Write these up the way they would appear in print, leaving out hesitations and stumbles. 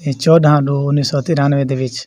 14/2/1993 ਦੇ ਵਿੱਚ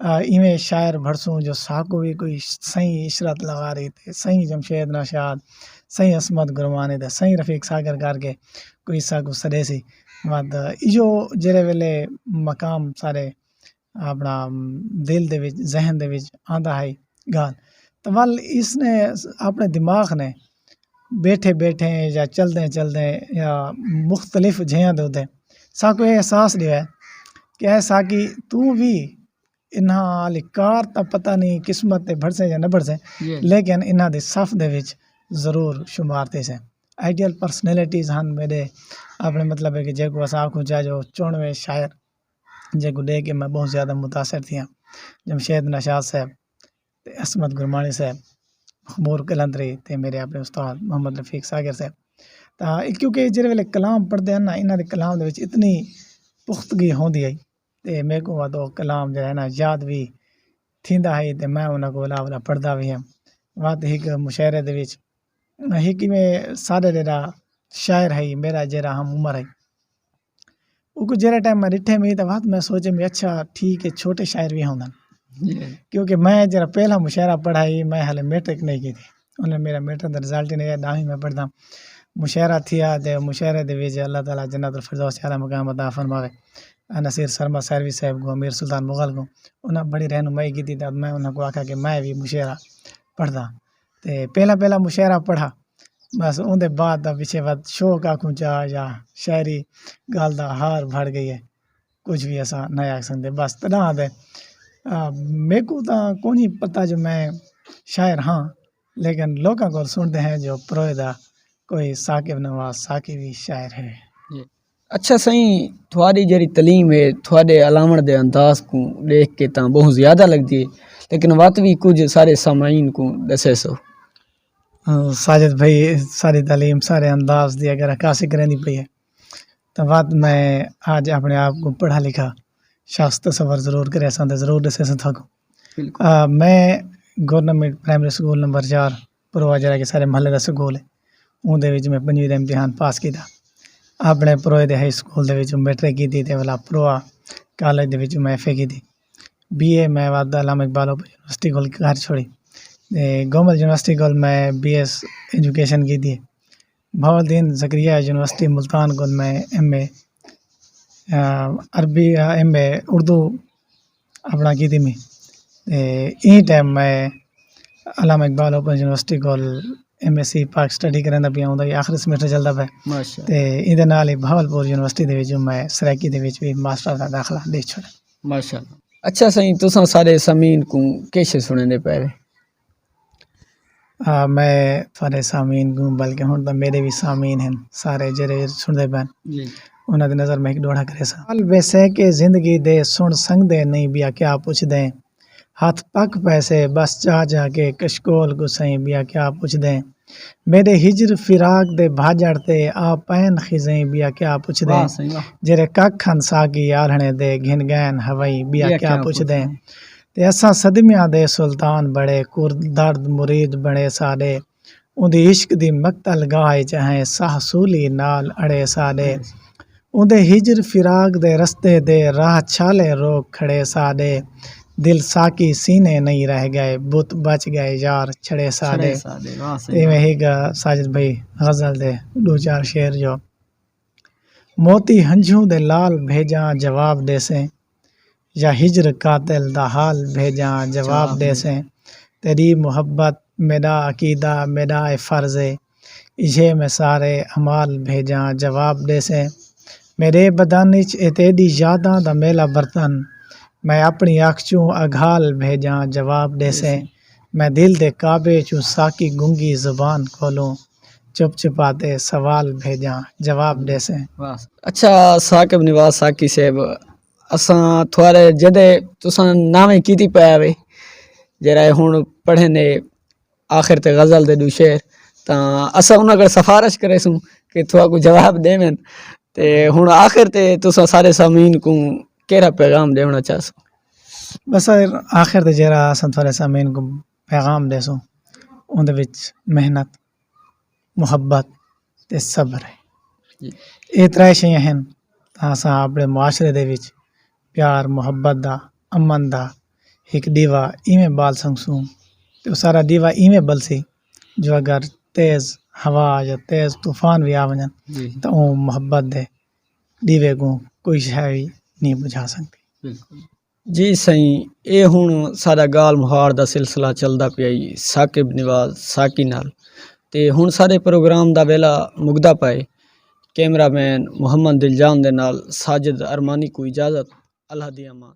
ایویں شاعر بھرسوں جو ساکو بھی کوئی سائیں عشرت لگا رہی تھے، سائیں جمشید نشاد، سائیں عصمت گرمانی تے سائیں رفیق ساگر کر کے کوئی ساکو سدے سی ود ایو جڑے ویلے مقام سارے اپنا دل دے وچ ذہن دے وچ آندا ہے گال تو ول اس نے اپنے دماغ نے بیٹھے بیٹھے یا چلدے چلدے یا مختلف جہاں دے ساکو یہ احساس دیا ہے کہ اے ساکی تو بھی انہاں والی کار تا پتہ نہیں قسمت تے بھرسے یا نہ بھرسے لیکن انہاں دے صف دے وچ ضرور شمار تے سے آئیڈیل پرسنالٹیز ہن میرے اپنے مطلب ہے کہ جے کو اسا آکھوں چاہ جو 94 شاعر جے کو دے کے میں بہت زیادہ متاثر تھیا جمشید نشاد صاحب تے عصمت گرمانی صاحب مخمور کلندری تے میرے اپنے استاد محمد رفیق ساگر صاحب تا کیونکہ جڑے ویلے کلام پڑھدے ہیں نا انہاں دے کلام دے وچ اتنی پختگی ہوندی ہے تے میرے کو وہ کلام جو ہے نا یاد بھی تھیندا ہے تے میں انہاں کو والا پڑھدا بھی ہوں وات ایک مشاعرے دے وچ ایک میں سارے جڑا شاعر ہے میرا جڑا ہم عمر ہے وہ کو جڑا ٹائم میں ڈٹھے میں تے وات میں سوچے میں اچھا ٹھیک ہے چھوٹے شاعر بھی ہوندن کیونکہ میں جڑا پہلا مشاعرہ پڑھائی میں ہلے میٹرک نہیں کی تھی انہیں میرا میٹرک دا رزلٹ نہیں ہے 10ویں میں پڑھدا مشاعرہ تھیا تے مشاعرے دے وچ اللہ تعالی جنت الفردوس اعلی مقام عطا فرماوے نصیر سرما سروی صاحب کو امیر سلطان مغل کو انہاں بڑی رہنمائی کی تھی میں انہاں کو آکھا کہ میں بھی مشاعرہ پڑھدا تے پہلا مشاعرہ پڑھا بس اون دے بعد دا پیچھے بعد شوق آکھوں چاہ یا شاعری گال دا ہار بھڑ گئی ہے کچھ بھی ایسا نہ آکھ سکتے بس تنا دے میرے کو تا کونی پتہ جو میں شاعر ہاں لیکن لوکاں کو سنتے ہیں جو پرویدہ کوئی ثاقب نواز ثاقب بھی شاعر ہے اچھا سائیں تھوڑی جڑی تعلیم ہے تھوڑے علامت دے انداز کو دیکھ کے تاں بہت زیادہ لگتی ہے لیکن وات بھی کچھ سارے سامعین کو دسے سو ساجد بھائی ساری تعلیم سارے انداز دی اگر عکاسی کریں دی پئی ہے تو بات میں آج اپنے آپ کو پڑھا لکھا شخص تصور ضرور کرے سا تے ضرور دسے سا تھاکو میں گورنمنٹ پرائمری سکول نمبر 4 پروا جڑا کہ سارے محلے دا سکول ہے اون دے وچ میں 5ویں دا امتحان پاس کیتا اپنے پروے دے ہائی سکول دے وچ میٹرک کیتی تے والا پروا کالج دے وچ میں ایف اے کیتی بی اے میں وعدہ علامہ اقبال یونیورسٹی کول گھر چھوڑی گورنمنٹ یونیورسٹی کول میں بی ایس ایجوکیشن کی تھی بہاؤالدین زکریا یونیورسٹی ملتان کول میں ایم اے عربی ایم اے اردو اپنا کی تھی میں این ٹائم میں علامہ اقبال اوپن یونیورسٹی کول ایم ایس سی پاک سٹڈی کرندا پیا ہوندا آخری سیمسٹر چلدا پیا ماشاءاللہ تے این دے نال ہی بہاولپور یونیورسٹی دے وچ میں سرائکی دے وچ بھی ماسٹر دا داخلہ دے چھوڑا ماشاءاللہ اچھا سائیں تساں سارے سامعین کو کیسے سنیں دے پے میں تھوڑے سامعین کو بلکہ ہن تو میرے بھی سامعین ہیں سارے جڑے سندے پین انہاں دی نظر میں ایک ڈوڑا کرے سا حال ویسے کہ زندگی دے سن سنگ دے نہیں بیا کیا پوچھ دیں ہاتھ پک پیسے بس جا کے کشکول کو سائیں بیا کیا پوچھ دیں میرے ہجر فراق دے بھاجڑ تے آ پین خزیں بیا کیا پوچھ دیں جڑے ککھن ساگی آلھنے دے گھن گین ہوائی بیا کیا پوچھ دیں تے اساں صدمیاں دے سلطان بڑے درد مرید بڑے ساڈے اودی عشق دی مقتل گاہ چاہیں ساہ سولی نال اڑے ساڈے اودے ہجر فراق دے رستے دے راہ چھالے روک کھڑے ساڈے دل ساکی سینے نہیں رہ گئے بت بچ گئے یار چھڑے ساڈے ایویں ہی ساجد بھائی غزل دے 2-4 شعر جو موتی ہنجھوں دے لال بھیجاں جواب دے سے یا ہجر قاتل دا حال بھیجاں جواب دے سے تیری محبت میرا عقیدہ میرا فرض اجھے میں سارے اعمال بھیجاں جواب دے سے میرے بدن وچ تیری یاداں دا میلا برتن میں اپنی اکھ چوں اگھال بھیجاں جواب دے سے میں دل دے کعبے چوں ساکی گنگی زبان کھولوں چپ چپاتے سوال بھیجاں جواب دے سے اچھا ثاقب نواز ساکی صاحب اساں تھوڑے جدے تساں ناویں کیتی پیا وے جڑا ہن پڑھے نے آخر تے غزل دے 2 شعر تاں اساں انہاں کول سفارش کرے سوں کہ تھوڑا کو جواب دیویں تے ہن آخر تے تساں سارے سامعین کو کیڑا پیغام دیونا چاہسو بس آخر تے جڑا اساں تھوڑے سامعین کو پیغام دے سوں اون دے وچ محنت محبت تے صبر ہے یہ 3 شیاں ہیں اساں اپنے معاشرے دے وچ پیار محبت دا امن دا ایک دیوا ایویں بال سنگسوں تو سارا دیوا ایویں بلسی جو اگر تیز ہوا یا تیز طوفان بھی آ ونجن جی تو وہ محبت دے دیوے کو کوئی شے بھی نہیں بجھا سکتی. بالکل جی سائیں اے ہن سارا گال مہار دا سلسلہ چلدا پیا جی ثاقب نواز ساکی نال تے ہن سارے پروگرام دا ویلا مکدا پائے. کیمرہ مین محمد دلجان دے نال ساجد ارمانی کو اجازت. اللہ دی امان.